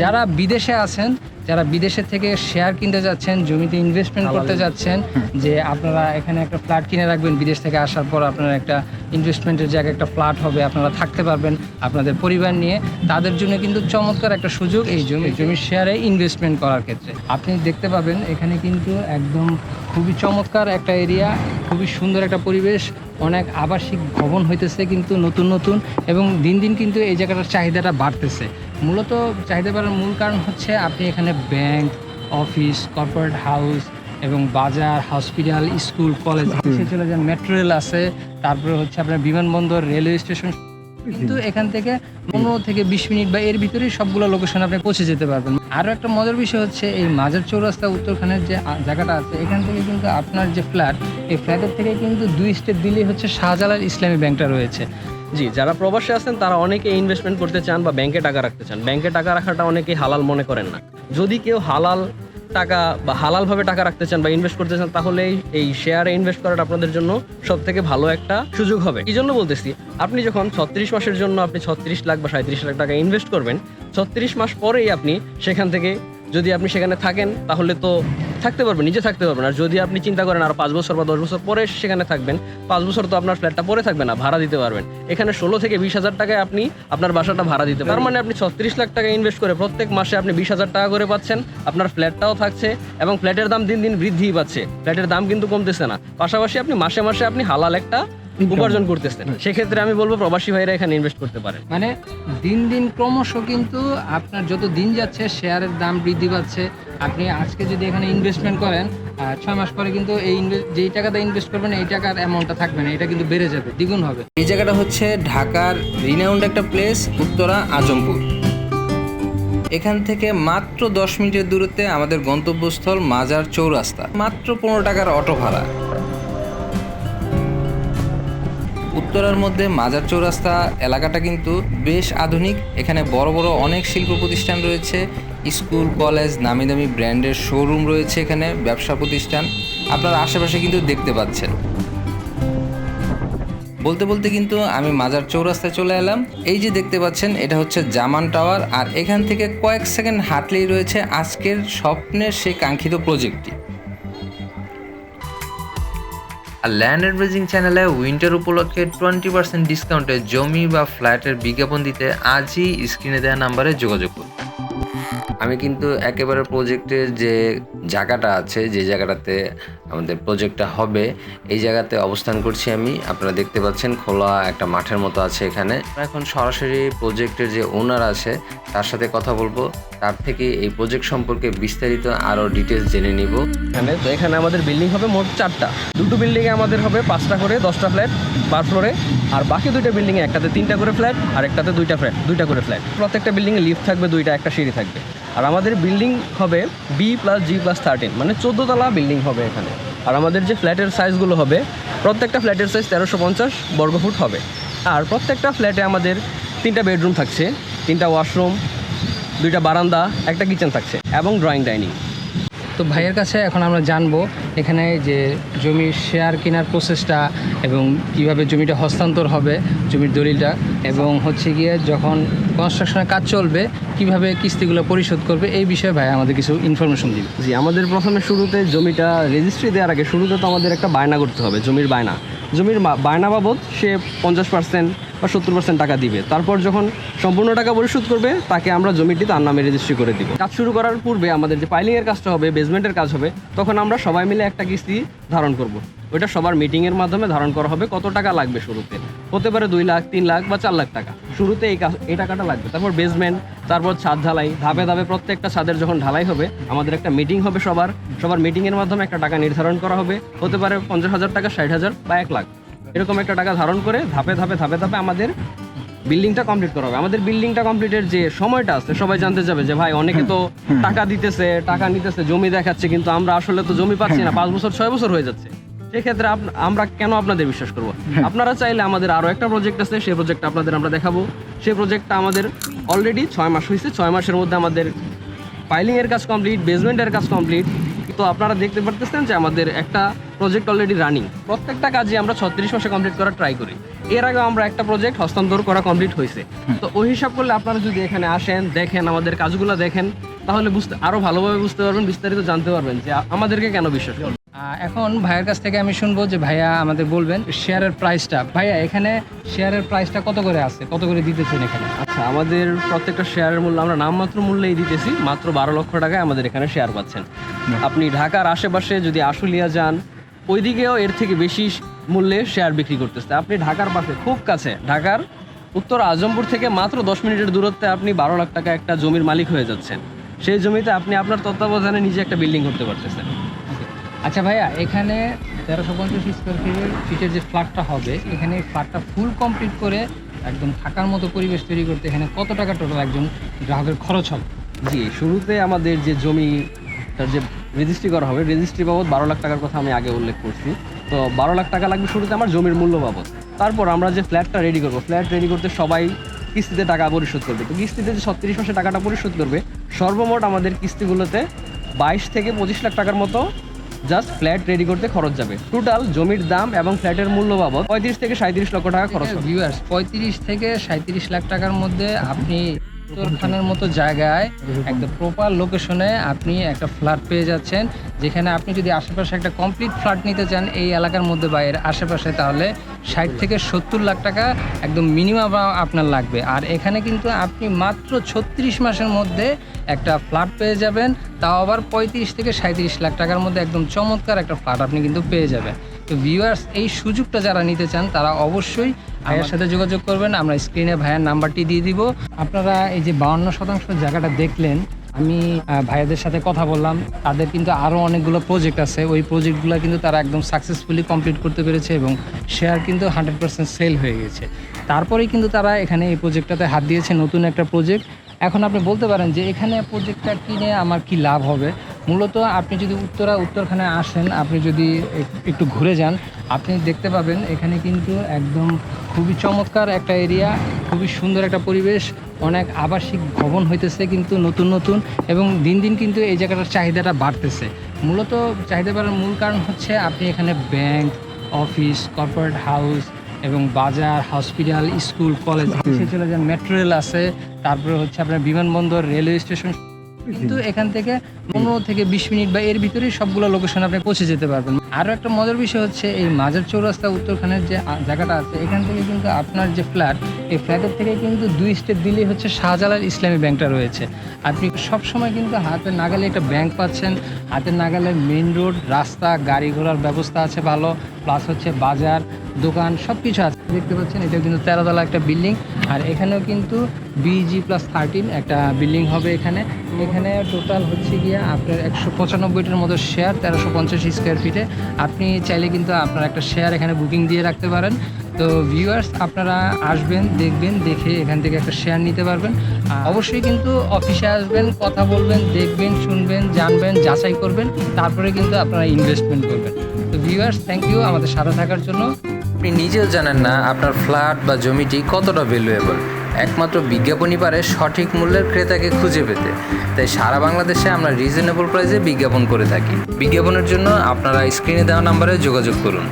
যারা বিদেশে আছেন, যারা বিদেশে থেকে শেয়ার কিনতে যাচ্ছেন, জমিতে ইনভেস্টমেন্ট করতে যাচ্ছেন, যে আপনারা এখানে একটা ফ্ল্যাট কিনে রাখবেন, বিদেশ থেকে আসার পর আপনারা একটা ইনভেস্টমেন্টের জায়গায় একটা ফ্ল্যাট হবে, আপনারা থাকতে পারবেন আপনাদের পরিবার নিয়ে, তাদের জন্য কিন্তু চমৎকার একটা সুযোগ এই জমির শেয়ারে ইনভেস্টমেন্ট করার ক্ষেত্রে। আপনি দেখতে পাবেন এখানে কিন্তু একদম খুবই চমৎকার একটা এরিয়া, খুবই সুন্দর একটা পরিবেশ, অনেক আবাসিক ভবন হইতেছে কিন্তু নতুন নতুন, এবং দিন দিন কিন্তু এই জায়গাটার চাহিদাটা বাড়তেছে। মূলত চাহিদা বাড়ার মূল কারণ হচ্ছে আপনি এখানে ব্যাংক, অফিস, কর্পোরেট হাউস এবং বাজার, হসপিটাল, স্কুল, কলেজ চলে যান, মেট্রো রেল আছে, তারপরে হচ্ছে আপনার বিমানবন্দর, রেলওয়ে স্টেশন, কিন্তু এখান থেকে 15 থেকে 20 মিনিট বা এর ভিতরেই সবগুলো লোকেশন আপনি পৌঁছে যেতে পারবেন। আরও একটা মজার বিষয় হচ্ছে এই মাজার চৌরাস্তা উত্তরখানের যে জায়গাটা আছে, এখান থেকে কিন্তু আপনার যে ফ্ল্যাট, এই ফ্ল্যাটের থেকে কিন্তু 2 স্টেপ দিলেই হচ্ছে শাহজালাল ইসলামী ব্যাংকটা রয়েছে। জি, যারা প্রবাসে আছেন তারা অনেকে ইনভেস্টমেন্ট করতে চান বা ব্যাংকে টাকা রাখতে চান। ব্যাংকে টাকা রাখাটা অনেকেই হালাল মনে করেন না। যদি কেউ হালাল টাকা বা হালালভাবে টাকা রাখতে চান বা ইনভেস্ট করতে চান, তাহলে এই শেয়ারে ইনভেস্ট করাটা আপনাদের জন্য সব থেকে ভালো একটা সুযোগ হবে। এই জন্য বলতেছি, আপনি যখন 36 মাসের জন্য আপনি 36 লাখ বা 37 লাখ টাকা ইনভেস্ট করবেন, 36 মাস পরেই আপনি সেখান থেকে, যদি আপনি সেখানে থাকেন তাহলে তো থাকতে পারবেন, নিজে থাকতে পারবেন। আর যদি আপনি চিন্তা করেন আর 5 বছর বা 10 বছর পরে সেখানে থাকবেন, 5 বছর তো আপনার ফ্ল্যাটটা পরে থাকবে না, ভাড়া দিতে পারবেন। এখানে 16 থেকে 20 হাজার টাকায় আপনি আপনার বাসাটা ভাড়া দিতে পারবেন। তার মানে আপনি 36 লাখ টাকা ইনভেস্ট করে প্রত্যেক মাসে আপনি 20 হাজার টাকা করে পাচ্ছেন, আপনার ফ্ল্যাটটাও থাকছে এবং ফ্ল্যাটের দাম দিন দিন বৃদ্ধিই পাচ্ছে, ফ্ল্যাটের দাম কিন্তু কমতেছে না। পাশাপাশি আপনি মাসে মাসে আপনি হালাল একটা উপার্জন করতেছেন। সেক্ষেত্রে আমি বলবো প্রবাসী ভাইরা এখানে ইনভেস্ট করতে পারেন। মানে দিন দিন ক্রমশ কিন্তু আপনার যত দিন যাচ্ছে শেয়ারের দাম বৃদ্ধি পাচ্ছে। আপনি আজকে যদি এখানে ইনভেস্টমেন্ট করেন, 6 মাস পরে কিন্তু এই যেই টাকাটা ইনভেস্ট করবেন এই টাকার অ্যামাউন্টটা থাকবে না, এটা কিন্তু বেড়ে যাবে, দ্বিগুণ হবে। এই জায়গাটা হচ্ছে ঢাকার রিনাউন্ড একটা প্লেস, উত্তরা আজমপুর। এখান থেকে মাত্র 10 মিনিটের দূরত্বে আমাদের গন্তব্যস্থল মাজার চৌরাস্তা, মাত্র 15 টাকার অটো ভাড়া। উত্তরার মধ্যে মাজার চৌরাস্তা এলাকাটা কিন্তু বেশ আধুনিক। এখানে বড় বড় অনেক শিল্প প্রতিষ্ঠান রয়েছে, স্কুল, কলেজ, নামি দামি ব্র্যান্ডের শোরুম রয়েছে, এখানে ব্যবসা প্রতিষ্ঠান আপনারা আশেপাশে কিন্তু দেখতে পাচ্ছেন। বলতে বলতে কিন্তু আমি মাজার চৌরাস্তায় চলে এলাম। এই যে দেখতে পাচ্ছেন এটা হচ্ছে জামান টাওয়ার, আর এখান থেকে কয়েক সেকেন্ড হাঁটলেই রয়েছে আজকের স্বপ্নের সেই কাঙ্ক্ষিত প্রজেক্টটি। আর ল্যান্ড অ্যাডভাইজিং চ্যানেলে উইন্টার উপলক্ষে 20% ডিসকাউন্টে জমি বা ফ্ল্যাটের বিজ্ঞাপন দিতে আজই স্ক্রিনে দেওয়া নাম্বারে যোগাযোগ করুন। আমি কিন্তু একেবারে প্রজেক্টের যে জায়গাটা আছে, যে জায়গাটাতে আমাদের প্রজেক্টটা হবে, এই জায়গাতে অবস্থান করছি আমি। আপনারা দেখতে পাচ্ছেন খোলা একটা মাঠের মতো আছে এখানে। এখন সরাসরি প্রজেক্টের যে ওনার আছে তার সাথে কথা বলবো, তার থেকে এই প্রজেক্ট সম্পর্কে বিস্তারিত আরও ডিটেলস জেনে নিব। এখানে আমাদের বিল্ডিং হবে মোট 4টা। দুটো বিল্ডিংয়ে আমাদের হবে 5টা করে 10টা ফ্ল্যাট পার ফ্লোরে, আর বাকি 2টা বিল্ডিংয়ে একটাতে 3টা করে ফ্ল্যাট আর একটাতে 2টা করে ফ্ল্যাট। প্রত্যেকটা বিল্ডিংয়ে লিফট থাকবে 2টা, একটা সিঁড়ি থাকবে। আর আমাদের বিল্ডিং হবে B+G+13, মানে 14 তলা বিল্ডিং হবে এখানে। আর আমাদের যে ফ্ল্যাটের সাইজগুলো হবে, প্রত্যেকটা ফ্ল্যাটের সাইজ 1350 বর্গফুট হবে। আর প্রত্যেকটা ফ্ল্যাটে আমাদের 3টা বেডরুম থাকছে, 3টা ওয়াশরুম, 2টা বারান্দা, একটা কিচেন থাকছে এবং ড্রয়িং ডাইনিং। তো ভাইয়ের কাছে এখন আমরা জানবো এখানে যে জমির শেয়ার কেনার প্রসেসটা এবং কিভাবে জমিটা হস্তান্তর হবে, জমির দলিলটা, এবং হচ্ছে গিয়ে যখন কনস্ট্রাকশনের কাজ চলবে কিভাবে কিস্তিগুলো পরিশোধ করবে, এই বিষয়ে ভাই আমাদের কিছু ইনফরমেশন দিবে। জি, আমাদের প্রথমে শুরুতে জমিটা রেজিস্ট্রি দেওয়ার আগে শুরুতে তো আমাদের একটা বায়না করতে হবে, জমির বায়না বাবদ সে 50% বা 70% টাকা দিবে। তারপর যখন সম্পূর্ণ টাকা পরিশোধ করবে তাকে আমরা জমিটি তার নামে রেজিস্ট্রি করে দিব। কাজ শুরু করার পূর্বে আমাদের যে পাইলিংয়ের কাজটা হবে, বেসমেন্টের কাজ হবে, তখন আমরা সবাই মিলে একটা কিস্তি ধারণ করব। ওইটা সবার মিটিংয়ের মাধ্যমে ধারণ করা হবে। কত টাকা লাগবে শুরুতে, হতে পারে 2 লাখ, 3 লাখ বা 4 লাখ টাকা। শুরুতে এই টাকাটা লাগবে। তারপর বেসমেন্ট, তারপর ছাদ ঢালাই, ধাপে ধাপে প্রত্যেকটা ছাদের যখন ঢালাই হবে আমাদের একটা মিটিং হবে, সবার মিটিংয়ের মাধ্যমে একটা টাকা নির্ধারণ করা হবে। হতে পারে 50,000 টাকা, 60,000 বা 1 লাখ, এরকম একটা টাকা ধারণ করে ধাপে ধাপে আমাদের বিল্ডিংটা কমপ্লিট করা হবে। আমাদের বিল্ডিংটা কমপ্লিটের যে সময়টা আছে, সবাই জানতে যাবে যে ভাই অনেকে তো টাকা দিতেছে, টাকা নিতেছে, জমি দেখাচ্ছে, কিন্তু আমরা আসলে তো জমি পাচ্ছি না, 5 বছর 6 বছর হয়ে যাচ্ছে। সেক্ষেত্রে আমরা কেন আপনাদের বিশ্বাস করব? আপনারা চাইলে আমাদের আরও একটা প্রজেক্ট আছে, সেই প্রজেক্টটা আপনাদের আমরা দেখাবো। সেই প্রজেক্টটা আমাদের অলরেডি 6 মাস হয়েছে। 6 মাসের মধ্যে আমাদের পাইলিংয়ের কাজ কমপ্লিট, বেসমেন্টের কাজ কমপ্লিট, তো আপনারা দেখতে পারতেছেন যে আমাদের একটা প্রজেক্ট অলরেডি রানিং। প্রত্যেকটা কাজে আমরা 36 মাসে কমপ্লিট করার ট্রাই করি। এর আগে আমরা একটা প্রজেক্ট হস্তান্তর করা কমপ্লিট হয়েছে। তো ওই হিসাব করলে আপনারা যদি এখানে আসেন, দেখেন, আমাদের কাজগুলো দেখেন, তাহলে আরো ভালোভাবে বুঝতে পারবেন, বিস্তারিত জানতে পারবেন যে আমাদেরকে কেন বিশ্বাস করবেন। এখন ভাইয়ের কাছ থেকে আমি শুনবো যে ভাইয়া আমাদের বলবেন শেয়ারের প্রাইসটা। ভাইয়া এখানে শেয়ারের প্রাইসটা কত করে আছে, কত করে দিতেছেন এখানে? আচ্ছা, আমাদের প্রত্যেকটা শেয়ারের মূল্য আমরা নামমাত্র মূল্যেই দিতেছি, মাত্র 12 লক্ষ টাকায় আমাদের এখানে শেয়ার পাচ্ছেন। আপনি ঢাকার আশেপাশে যদি আশুলিয়া যান, ওইদিকেও এর থেকে বেশি মূল্যে শেয়ার বিক্রি করতেছে। আপনি ঢাকার পাশে খুব কাছে, ঢাকার উত্তর আজমপুর থেকে মাত্র 10 মিনিটের দূরত্বে আপনি 12 লাখ টাকা একটা জমির মালিক হয়ে যাচ্ছেন। সেই জমিতে আপনি আপনার তত্ত্বাবধানে নিজে একটা বিল্ডিং করতে পারতেছেন। আচ্ছা ভাইয়া, এখানে 1350 স্কোয়ার ফিটের যে ফ্ল্যাটটা হবে, এখানে ফ্ল্যাটটা ফুল কমপ্লিট করে একদম থাকার মতো পরিবেশ তৈরি করতে এখানে কত টাকা টোটাল একজন গ্রাহকের খরচ হবে? জি, শুরুতে আমাদের যে জমিটার যে রেজিস্ট্রি করা হবে, রেজিস্ট্রি বাবদ 12 লাখ টাকার কথা আমি আগে উল্লেখ করছি। তো 12 লাখ টাকা লাগবে শুরুতে আমার জমির মূল্য বাবদ। তারপর আমরা যে ফ্ল্যাটটা রেডি করবো, ফ্ল্যাট রেডি করতে সবাই কিস্তিতে টাকা পরিশোধ করবে। তো কিস্তিতে যে 36 মাসে টাকাটা পরিশোধ করবে, সর্বমোট আমাদের কিস্তিগুলোতে 22 থেকে 25 লাখ টাকার মতো জাস্ট ফ্ল্যাট রেডি করতে খরচ যাবে। টোটাল জমির দাম এবং ফ্ল্যাটের মূল্য বাবদ 35 থেকে 37 লক্ষ টাকা খরচ হবে। ভিউয়ার্স, 35 থেকে 37 লাখ টাকার মধ্যে আপনি উত্তরখানের মতো জায়গায় একদম প্রপার লোকেশনে আপনি একটা ফ্ল্যাট পেয়ে যাচ্ছেন, যেখানে আপনি যদি আশেপাশে একটা কমপ্লিট ফ্ল্যাট নিতে চান এই এলাকার মধ্যে বা এর আশেপাশে, তাহলে 60 থেকে 70 লাখ টাকা একদম মিনিমাম আপনার লাগবে। আর এখানে কিন্তু আপনি মাত্র 36 মাসের মধ্যে একটা ফ্ল্যাট পেয়ে যাবেন, তাও আবার 35 থেকে 37 লাখ টাকার মধ্যে একদম চমৎকার একটা ফ্ল্যাট আপনি কিন্তু পেয়ে যাবেন। তো ভিউয়ার্স, এই সুযোগটা যারা নিতে চান তারা অবশ্যই ভাইয়ের সাথে যোগাযোগ করবেন। আমরা স্ক্রিনে ভাইয়ের নাম্বারটি দিয়ে দিব। আপনারা এই যে 52% জায়গাটা দেখলেন, আমি ভাইয়াদের সাথে কথা বললাম, তাদের কিন্তু আরও অনেকগুলো প্রজেক্ট আছে। ওই প্রজেক্টগুলো কিন্তু তারা একদম সাকসেসফুলি কমপ্লিট করতে পেরেছে এবং শেয়ার কিন্তু 100% সেল হয়ে গেছে। তারপরেই কিন্তু তারা এখানে এই প্রজেক্টটাতে হাত দিয়েছে, নতুন একটা প্রজেক্ট। এখন আপনি বলতে পারেন যে এখানে প্রজেক্টটা কিনে আমার কি লাভ হবে। মূলত আপনি যদি উত্তরখানে আসেন, আপনি যদি একটু ঘুরে যান, আপনি দেখতে পাবেন এখানে কিন্তু একদম খুবই চমৎকার একটা এরিয়া, খুবই সুন্দর একটা পরিবেশ, অনেক আবাসিক ভবন হইতেছে কিন্তু নতুন নতুন, এবং দিন দিন কিন্তু এই জায়গাটার চাহিদাটা বাড়তেছে। মূলত চাহিদা বাড়ার মূল কারণ হচ্ছে আপনি এখানে ব্যাংক, অফিস, কর্পোরেট হাউস এবং বাজার, হসপিটাল, স্কুল, কলেজ চলে যান, মেট্রো রেল আছে, তারপরে হচ্ছে আপনার বিমানবন্দর, রেলওয়ে স্টেশন, কিন্তু এখান থেকে 15 থেকে 20 মিনিট বা এর ভিতরেই সবগুলো লোকেশন আপনি পৌঁছে যেতে পারবেন। আরও একটা মজার বিষয় হচ্ছে এই মাজার চৌরাস্তা উত্তরখানের যে জায়গাটা আছে, এখান থেকে কিন্তু আপনার যে ফ্ল্যাট, এই ফ্ল্যাটের থেকে কিন্তু 2 স্টেপ দিলেই হচ্ছে শাহজালাল ইসলামী ব্যাংকটা রয়েছে। আপনি সবসময় কিন্তু হাতের নাগালে একটা ব্যাংক পাচ্ছেন, হাতের নাগালে মেইন রোড, রাস্তা, গাড়ি ঘোড়ার ব্যবস্থা আছে ভালো, প্লাস হচ্ছে বাজার, দোকান সব কিছু আছে। দেখতে পাচ্ছেন এটাও কিন্তু 13 তলা একটা বিল্ডিং, আর এখানেও কিন্তু BG+13 একটা বিল্ডিং হবে। এখানে টোটাল হচ্ছে গিয়ে আপনার 195টার মতো শেয়ার, 1350 স্কোয়ার ফিটে। আপনি চাইলে কিন্তু আপনার একটা শেয়ার এখানে বুকিং দিয়ে রাখতে পারেন। তো ভিউয়ার্স, আপনারা আসবেন, দেখবেন, দেখে এখান থেকে একটা শেয়ার নিতে পারবেন। অবশ্যই কিন্তু অফিসে আসবেন, কথা বলবেন, দেখবেন, শুনবেন, জানবেন, যাচাই করবেন, তারপরে কিন্তু আপনারা ইনভেস্টমেন্ট করবেন। তো ভিউয়ার্স, থ্যাংক ইউ আমাদের সাথে থাকার জন্য। আপনি নিজেও জানেন না আপনার ফ্ল্যাট বা জমিটি কতটা ভ্যালুয়েবল। একমাত্র বিজ্ঞাপনই পারে সঠিক মূল্যের ক্রেতাকে খুঁজে পেতে। তাই সারা বাংলাদেশে আমরা রিজনেবল প্রাইসে বিজ্ঞাপন করে থাকি। বিজ্ঞাপনের জন্য আপনারা স্ক্রিনে দেওয়া নাম্বারে যোগাযোগ করুন।